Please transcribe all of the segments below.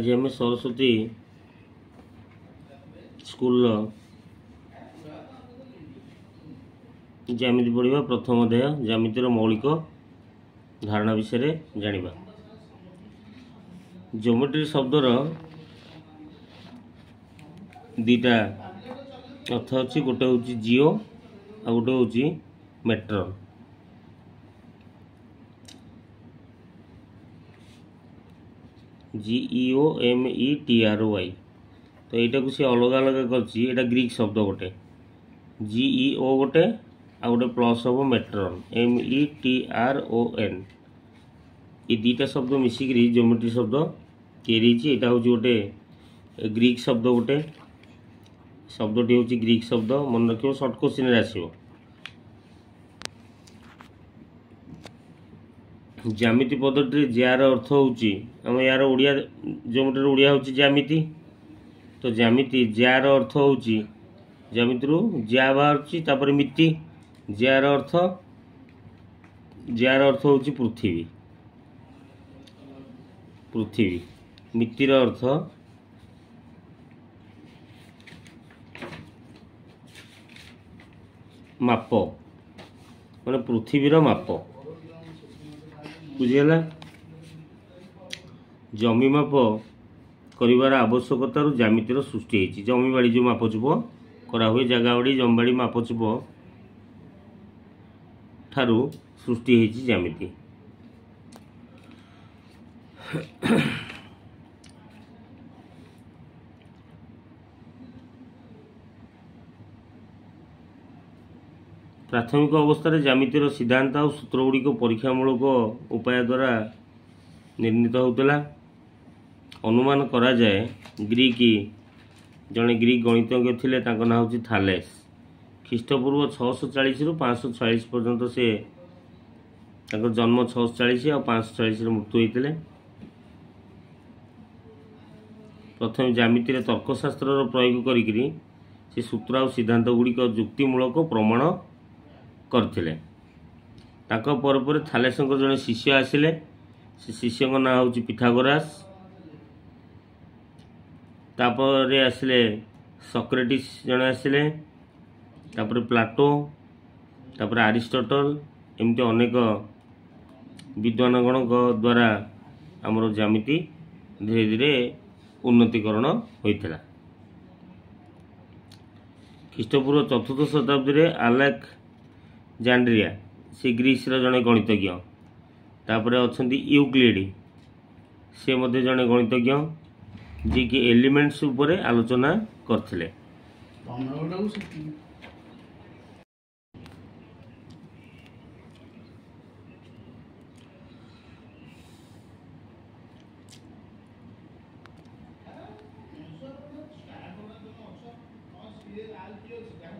आज आम सरस्वती स्कूल ज्यामिति पढ़ा प्रथम अध्याय ज्यामितिर मौलिक धारणा विषय जानिबा। ज्योमेट्री शब्दर दीटा अर्थ अच्छी, गोटे हूँ जिओ आ गोटे हूँ मेट्रन। GEOMETRY तो यहाँ को सी अलग अलग कर ग्रीक शब्द गोटे GEO गोटे आ गोटे प्लस हम मेट्रन METRON ये दीटा शब्द मिसिक ज्योमेट्री शब्द या हूँ गोटे ग्रीक शब्द गोटे शब्दटी हूँ ग्रीक शब्द मन रख सर्ट क्वेश्चन आसो। ज्यामिति पद्धति जार अर्थ होम यार ओडिया ज्योमेट्री ओडिया हूँ ज्यामिति। तो ज्यामिति जार अर्थ हूँ ज्यामिति ज्या बाहर मिति जार अर्थ हूँ पृथ्वी पृथ्वी मितिर अर्थ माप माने पृथ्वीर माप बुझीगला। जमी माप करिवार आवश्यकता ज्यामितिर सृष्टि होती। जमी बाड़ी जो मापचुप करा हुए जगह बाड़ी जमी बाड़ी मापचुप ठारू सृष्टि होती ज्यामिति। प्राथमिक अवस्था ज्यामितिर सिद्धांत और सूत्रगुड़िक परीक्षामूलक उपाय द्वारा निर्णीत होता। अनुमान करा जाए ग्रीक जड़े ग्रीक गणितज्ञ थे ना हूँ थालेस। ख्रीष्टपूर्व 640 रु 546 पर्यंत से जन्म 640 और 546 मृत्यु होते। प्रथम ज्यामिति तर्कशास्त्र प्रयोग करी से सूत्र और सिद्धांत गुड़िक जुक्तिमूलक प्रमाण करथिले। ताको पर थालेसंकर जड़े शिष्य आसिले। से शिष्य ना हूँ पिथागोरास। तापर आसिले सक्रेटिस जड़े आसिले। तापर प्लाटो तापर अरिस्टोटल एमती अनेक विद्वानगण द्वारा आमर ज्यामिति धीरे धीरे उन्नतीकरण होता। ख्रीष्टपूर्व 4th शताब्दी में अलेक्जेंड्रिया से ग्रीस जड़े गणितज्ञ। तापर अच्छा यूक्लिड से मध्य जड़े गणितज्ञ जी कि एलिमेंट्स उपरे आलोचना करथिले।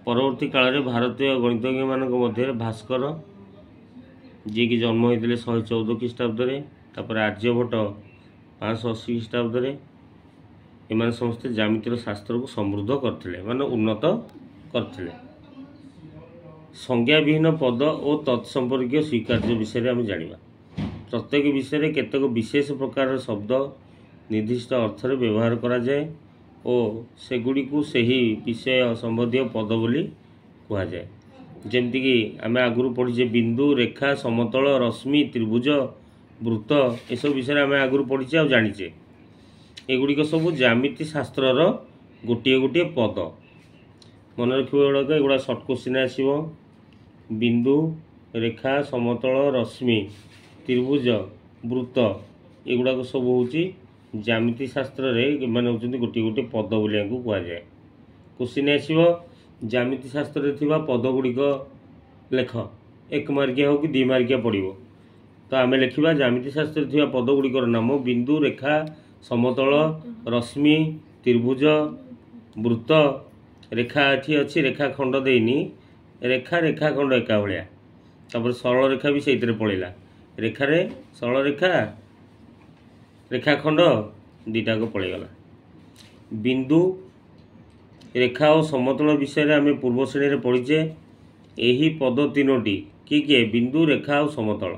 परवर्ती काल में भारतीय गणितज्ञ मान मध्य भास्कर जी की जन्म होते 114 ख्रीष्टाब्द। तापर आर्यभट्ट 580 ख्रीष्टाब्द। एम समस्ते ज्यामितिर शास्त्र को समृद्ध करते माने उन्नत करते। संज्ञाविहीन पद और तत्संपर्क स्वीकार्य विषय आम जाना। प्रत्येक विषय केतक विशेष प्रकार शब्द निर्दिष्ट अर्थ व्यवहार करा जाए और सेगुड़ी को सही विषय संबंधी पद बोली कह जाए। जमती कि आम आगुरी पढ़ीचे बिंदु रेखा समतल रश्मि त्रिभुज वृत्त यह विषय आम आगुरी पढ़ीचे आ जानीचे। एगुड़िक सब ज्यामिति शास्त्रर गोटे गोटे पद मन रखा। एगुड़ा सर्ट क्वेश्चन आसो। बिंदु रेखा समतल रश्मि त्रिभुज वृत्त एगुड़ाक सब हूँ ज्यामिति शास्त्र रे माने होचंती गोटे गोटे पद बोलिया को कह जाए। क्वेश्चन आसो ज्यामिति शास्त्र रे थिबा पद गुड़िक लेख। 1 मार्किया हो कि 2 मार्किया पड़ो। तो आम लिखा ज्यामिति शास्त्र रे थिबा पद गुड़िकर नाम बिंदु रेखा समतल रश्मि त्रिभुज वृत्त। रेखा अच्छी अच्छी रेखा खंड देनी रेखा रेखा खंड एका भाया। तापर सरल रेखा भी से पड़ेगा। रेखार सरल रेखा रेखा खंड दीटा को पड़ेगला। बिंदु रेखा और समतल विषय आम पूर्व श्रेणी में पढ़ीचे। यही पद तीनोटी किए बिंदु रेखा और समतल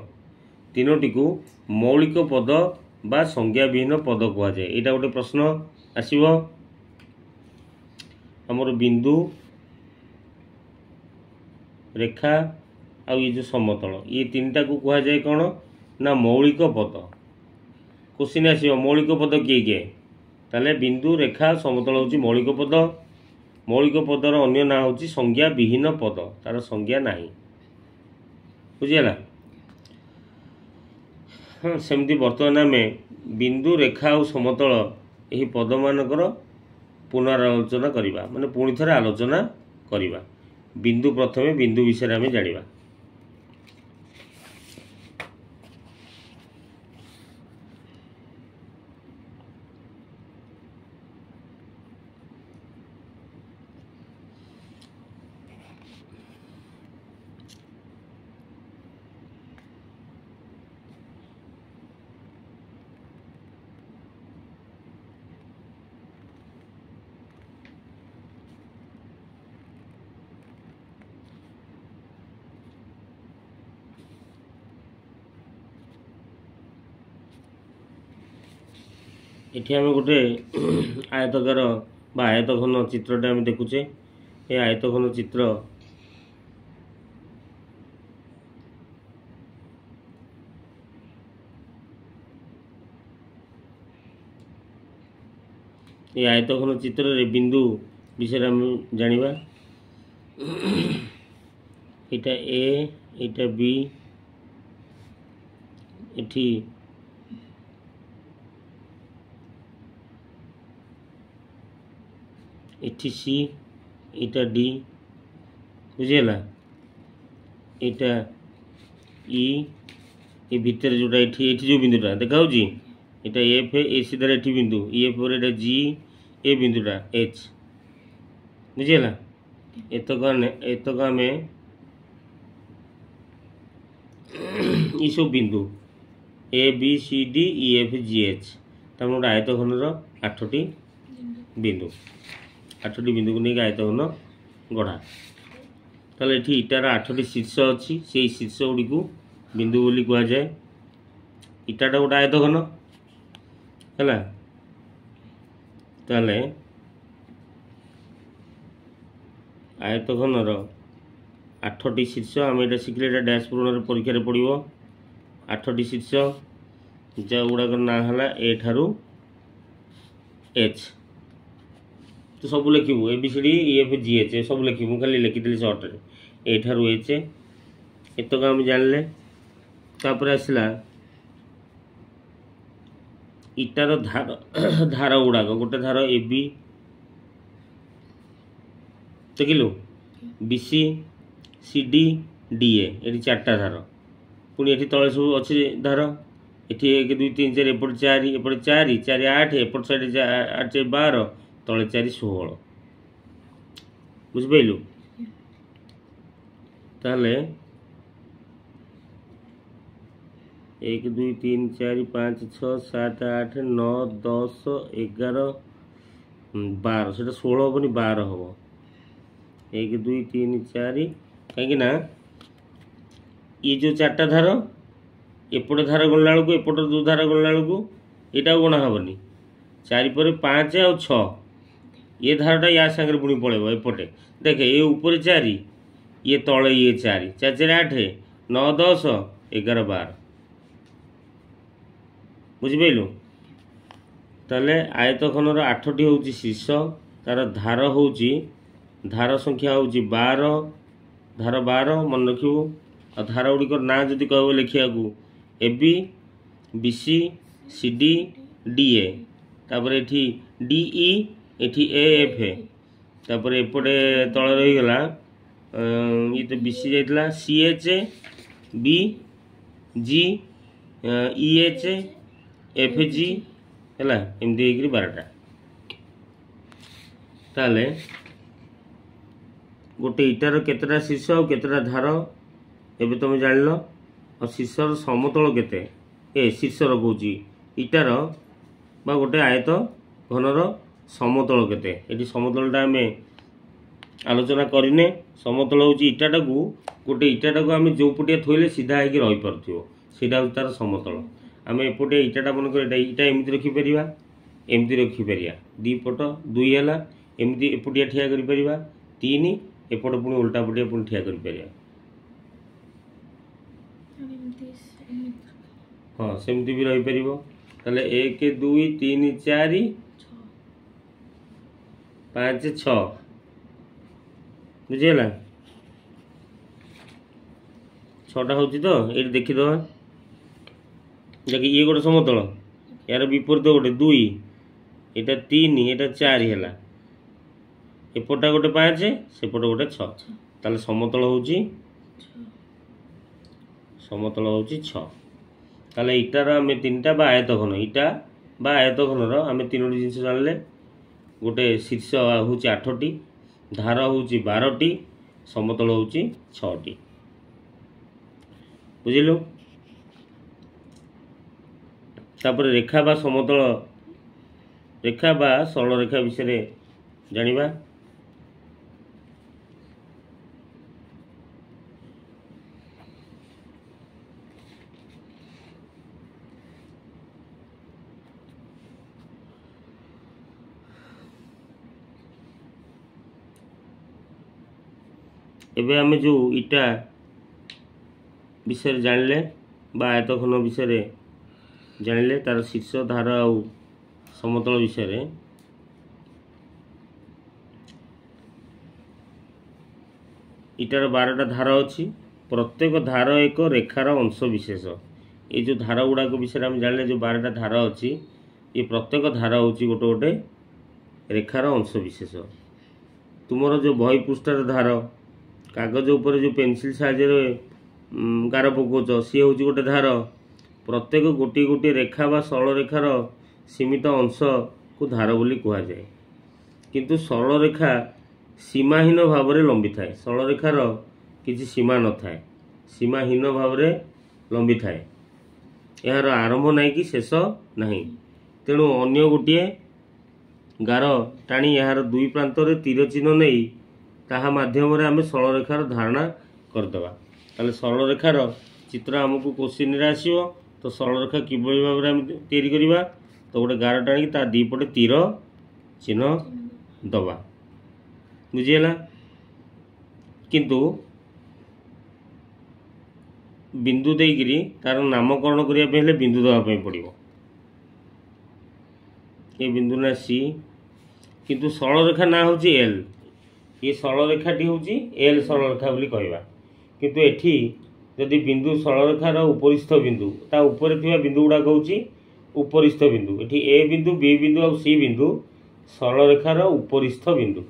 तीनोटी को मौलिक पद बा संज्ञा विहीन पद कहुए। यहाँ गोटे प्रश्न आसब आमर बिंदु रेखा आ ये जो समतल ये तीन टा को कहुए कौन ना मौलिक पद। क्वेश्चन आसो मौलिक पद किए किए ताले बिंदु रेखा समतल हूँ मौलिक पद। मौलिक पदर अन्य ना हूँ संज्ञा विहीन पद तार संज्ञा नहीं बुझीगला। हाँ सेमती बर्तमान आम बिंदु रेखा और समतल यही पद मानकर पुनरालोचना करवा माने पुणी थे आलोचना करवा। बिंदु प्रथमे बिंदु विषय आम जाना। ये आम गोटे आयतकार बा आयतघन चित्रटे आम देखुचे। ये आयतघन चित्र ये आयतघन चित्र रे बिंदु विषय आम जानिबा। इटा ए इटा बी इठी इठी सी इटा डी बुझीगला। इटा ई ये भितर जोटा ये जो बिंदुटा देखा इटा एफ ए सीधार ये बिंदु ए पर इटा जी ए बिंदुटा एच बुझीगला। एतक आम ये सब बिंदु A B C D E F G H तक गोटे आयतघनर 8टी बिंदु 8टी बिंदु को नहीं आयतघन गढ़ा। ताले ये इटार 8टी शीर्ष अच्छी से शीर्ष गुड़ी को बिंदु बोली कहुए। इटाटा गोटे आयतघन है ताले आयतघनर 8टी शीर्ष आम ये शिखले डैश पूरण परीक्षा पड़ो। 8टी शीर्ष जा गुड़ाक ना है ए ठारू एच तो सब लिखू A B C D E F G H सब लिखी खाली लिखिदी सर्ट ए ठारू एच एतक आम जानले। तापर आसला इटार धार धार गुड़ाक गोटे धार ए बी देखिलु B C C D D A ये 4टा धार पुणी ये तले सब अच्छे धार ये 1 2 3 4 एपट 4 एपट 4 4 8 एपट साइड 8 12 तले 4 16 बुझिपाइलु। ताले 1 2 3 4 5 6 7 8 9 10 11 12 से 16 हेनी 12 हम 1 2 3 4 कहीं ये जो 4टा धार एपट धार गणला बेलू एपट दो धार गणला बेलू यहाँ गणा हेनी 4 पर 5 आ 6 ये धारटा या सागर पुणी पड़ेब एपटे देखे ये ऊपर 4 ये तले ये 4 4 4 8 9 10 11 12 बुझिपाइलु। ताले आयतघनर 8टी हूँ शीर्ष तार धार हूँ धार संख्या हूँ 12 धार 12 मन रखू और धार गुड़िक ना जदि कह लिखा A B B C C D D A तापर एठी डी ई एठी ए एफ तापर एपटे तले रहीगला ये तो बी सी जाइला सी एच बी जी ई एच एफ जी है एमती हो 12टा। ताले गोटे इटार केतेटा शीर्ष और केतेटा धार एबे तुम जान और शीर्षर समतल केते ए शीर्षर कौची इटार बा गोटे आयत घनर समतल केते ये समतलटा आम आलोचना करने समतल हूँ इटाटा को गोटे इटाटा को आम जो पटिया थोइले सीधा होकर रही पार्थिव सीधा तार समतल आम एपटे इटाटा मन कर इटा एमती रखिपर एमती रखिपर दी पट दुई है एमती एपटिया ठिया कर तीन एपट पुणी उल्टा पटिया पुणी ठिया कर हाँ सेमती भी रही पार एक दुई तीन चार पाँच छ बुझीगला छटा हूँ तो ये देखीद देख ये गोटे समतल यार विपरीत गोटे दुई यहाँ तीन यहाँ चार है एपटा गोटे पाँच सेपट गोटे छे समतल हूँ छे इटार आम तीन टा आयत घन इटा आयत घनर आम तीनो जिन जान गोटे शीर्ष हूँ 8टी धार हूँ 12टी समतल हूँ 6टी बुझिलु तापर रेखा बा समतल रेखा बा सरल रेखा विषय जानिबा एबे आमे जो इटा विषय जानले बा आयतघन विषय जानले तार शीर्ष धार आउ समतल विषय इटार 12टा धार अच्छी प्रत्येक धार एक रेखार अंश विशेष ये जो धार गुड़ाक विषय आम जानले जो 12टा धार अच्छी ये प्रत्येक धार हूँ गोटे गोटे रेखार अंश विशेष तुमर जो बही पृष्ठार धार कागज उपर जो पेनसिल साहाय्य गार पकाउच सी हूँ गोटे धार प्रत्येक गोटे गोटे रेखा बा सरल रेखार सीमित अंश को धार बोली कहुए किंतु सरल रेखा सीमाहीन भाव में लंबी थाए सरल रेखार किसी सीमा न थाए सीमाहीन भाव में लंबी थाए यार आरंभ ना कि शेष नहीं तेणु अन्य गोटे गार टाणी यार दुई प्रांत रे तीर चिन्ह नहीं ताहा माध्यम आम सरल रेखार धारणा करदे ताले सरल रेखार चित्र आमको क्वेश्चन रे आसीबो तो सरल रेखा किभली भाव में आम तैयारी करवा तो गोटे गार टाणी ता दीपटे तीर चिन्ह दबा बुझीगला किंतु बिंदु देकरी तार नामकरण करने बिंदु दवाई पड़ो ये बिंदु ना सी किंतु सरल रेखा ना हूँ एल ये सरल रेखाटी हूँ एल सरल रेखा बोली कहवा किंतु एठी जदि बिंदु सरल रेखार उपरिस्थ बिंदु ता ऊपर थिबा बिंदु गुड़ाक हूँ उपरिस्थ बिंदु एठी ए बिंदु बी बिंदु और सी बिंदु सरल रेखार उपरिस्थ बिंदु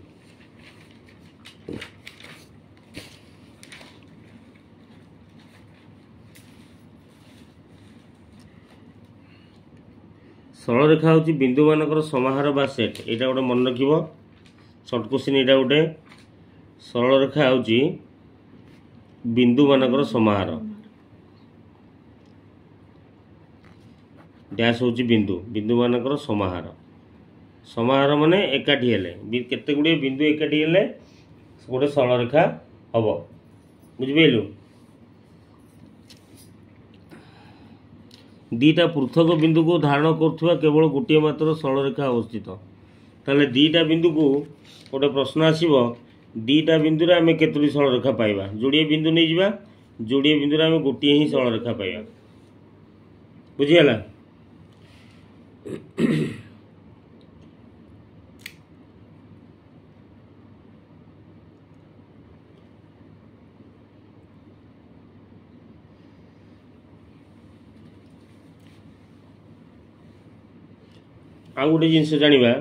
सरल रेखा हूँ बिंदु मानकर समाहार बा सेट यहाँ गोटे मन रख सर्ट क्वेश्चन यहाँ गोटे सरल रेखा हूँ बिंदु मानकर समाहार डैश हूँ बिंदु बिंदु मानकर समाहार समाहार माने एकाठी हेले केते गुड़े बिंदु एकाठी हेले गोटे सरल रेखा हम बुझिपाइलु दीटा पृथक बिंदु को धारण करुवा केवल गोटे मात्र सरल रेखा अवस्थित ताले दीटा बिंदु को गोटे प्रश्न आसीबो दीटा बिंदु रे आमे केतोटी सरल रेखा पाइबा जोड़िए बिंदु नहीं जिबा जोड़िए बिंदु रे आमे गोटे ही सरल रेखा पाइबा बुझिगला आ गोटे जिनस जाना यहाँ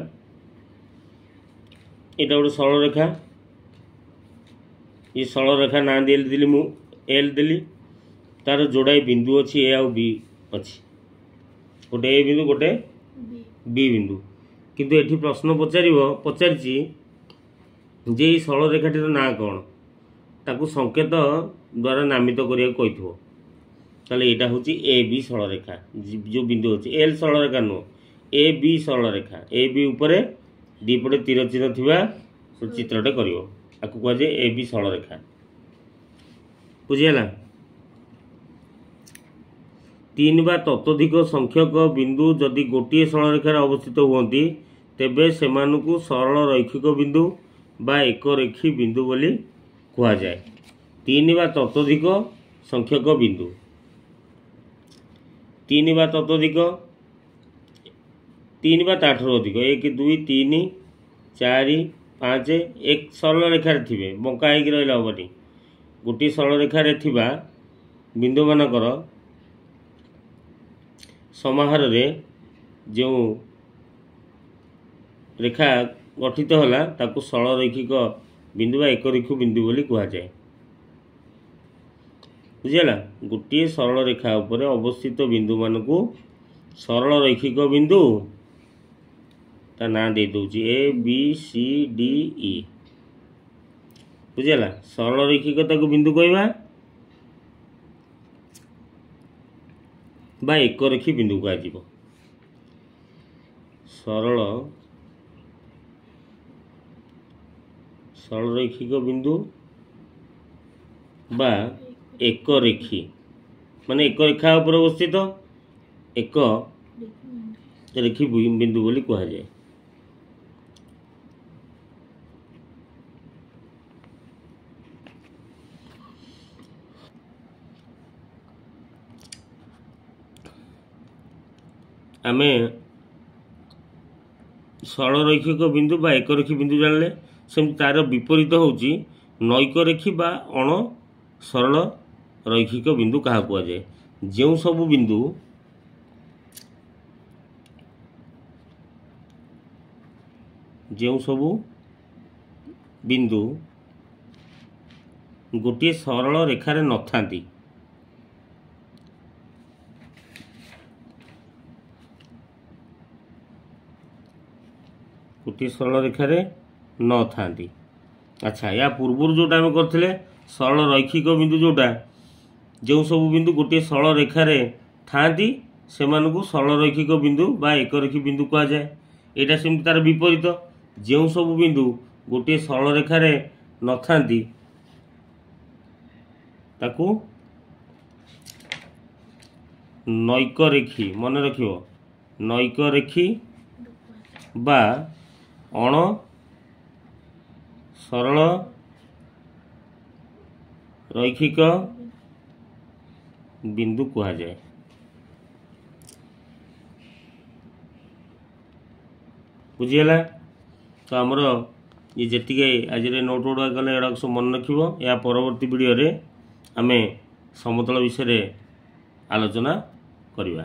गोटे सरल रेखा ये सरल रेखा ना देली मु एल देली तार जोड़ाए बिंदु अच्छी ए आउ बी अच्छी गोटे ए बिंदु गोटे बी बिंदु किंतु एठी प्रश्न पचारि जे सरल रेखाटीर ना कौन ताकू संकेत द्वारा नामित करिया कहिथो ताले एटा होची ए बी सरल रेखा जो बिंदु अच्छी एल सरल रेखा नुह ए बी सरल रेखा ए बी उपरे दीपटे तीर चिन्ह थिबा चित्रटे करिवो आकु कह ए बी सरल रेखा बुझीगला तीन बा ततोधिक संख्यक बिंदु जदि गोटे सरलरेखार अवस्थित हुअन्ति तेबे सेमानकु सरल रैखिक बिंदु बा एक रेखी बिंदु बोली कुहा जाए। तीन बा ततोधिक संख्यक बिंदु, तीन बा ततोधिक, तीन बा ताठर अधिक, 1 2 3 4 5 एक सरल रेखार थे बंका हो रहा हेनी। गोटे सरल रेखार थिबा बिंदु मानकर समाहार रे जो रेखा गठित होला ताकू सरल रैखिक बिंदु बा एक रेखी बिंदु बोली कुहा जाए। बुझीगला। गोटे सरल रेखा उपरे अवस्थित बिंदु मानकू सरल रैखिक बिंदु ता ना दे दूची ए बी सी डी ई। बुझीगला। सरल रैखिक ताकू बिंदु कहवा बा एक रेखी बिंदु कह जीवो। सरल सरल रैखिक बिंदु बा एक रेखी माने एक रेखा उपर अवस्थित एक रेखी बिंदु बोली कहा जाए। आमे सरल रैखिक बिंदु बा एक रेखी बिंदु जानले सेमती तार विपरीत होउची नैक रेखी बा अण सरल रैखिक बिंदु कहा कुआ जाए। जो सबु बिंदु गोटे सरल रेखार नथांती गोटे सरल रेखार न थांती। अच्छा या पूर्व जोटा आम करथिले सरल रैखिक बिंदु जोटा जो सब बिंदु गोटे सरल रेखार थांती सेमानकु सरल रैखिक बिंदु बा एक रेखी बिंदु कहा जाए। एटा सेमती तार विपरीत जो सब बिंदु गोटे सरल रेखार न थांती ताकू नैक रेखी मन रखियो नैक रेखी बा अण सरल रैखिक बिंदु कहा जाए। बुझीगला। तो आमर ये जी आज नोट गुड़ा गले एड़ा सब मन रखिबो। या परवर्ती वीडियो रे आमे समतल विषय रे आलोचना करिबा।